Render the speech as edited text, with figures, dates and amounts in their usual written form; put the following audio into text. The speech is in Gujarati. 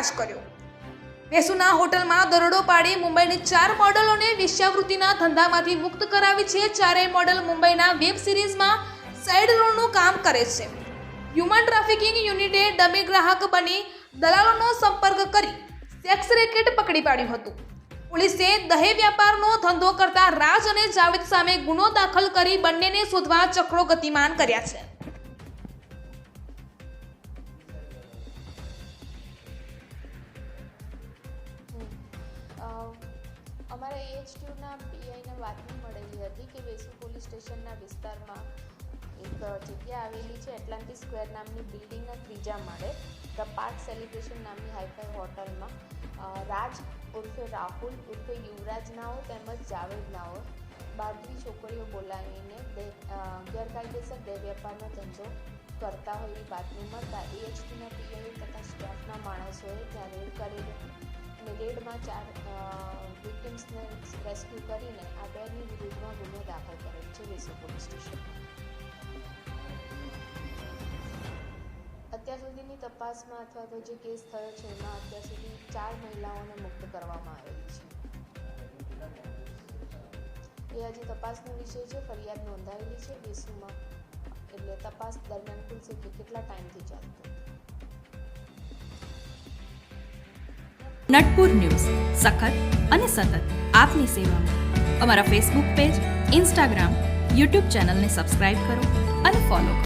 પર્દાફાશ કર્યો। વેસુના હોટલમાં દરોડો પાડી મુંબઈની 4 મોડલોને વેશ્યાવૃત્તિના ધંધામાંથી મુક્ત કરાવી છે। ચારેય મોડલ મુંબઈના વેબ સિરીઝમાં સાઇડ રોલનું કામ કરે છે। હ્યુમન ટ્રાફિકિંગ યુનિટે ડમી ગ્રાહક બની દલાલોનો સંપર્ક કરી સેક્સ રેકેટ પકડી પાડ્યું હતું। પોલીસે દહેજ વ્યાપારનો ધંધો કરતા રાજ અને જાવેદ સામે ગુનો દાખલ કરી બંનેને શોધવા ચક્રો ગતિમાન કર્યા છે। અમારા AHTUના પીઆઈને બાતમી મળેલી હતી કે વેસુ પોલીસ સ્ટેશનના વિસ્તારમાં એક જગ્યા આવેલી છે એટલાન્ટિક સ્ક્વેર નામની બિલ્ડિંગના 3જા માળે ધ પાર્ક સેલિબ્રેશન નામની હાઈફાઈ હોટલમાં રાજ ઉર્ફે રાહુલ ઉર્ફે યુવરાજ નાઓ તેમજ જાવેદ નાઓ 12 છોકરીઓ બોલાવીને ગેરકાયદેસર દેહ વેપારનો ધંધો કરતા હોય એવી બાતમી મળતા AHTના પીઆઈ તથા સ્ટાફના માણસોએ ત્યાં રેડ કરેલી અને રેડમાં 4 વિક્ટિમ્સને રેસ્ક્યુ કરીને આ બેની વિરુદ્ધમાં ગુનો દાખલ કરેલ છે વેસુ પોલીસ સ્ટેશનમાં। અત્યાર સુધીની તપાસમાં અથવા તો જે કેસ થયો છે એમાં અત્યાર સુધી 4 મહિલાઓને મુક્ત કરવામાં આવેલી છે। એ હજી તપાસનો વિષય છે। ફરિયાદ નોંધાયેલી છે વેસુમાં, એટલે તપાસ દરમિયાન ખુલશે કે કેટલા ટાઈમથી ચાલતું। નટપુર ન્યૂઝ સખત અને સતત આપની સેવામાં। અમારા ફેસબુક પેજ, ઇન્સ્ટાગ્રામ, યુટ્યુબ ચેનલને સબસ્ક્રાઇબ કરો અને ફોલો કરો।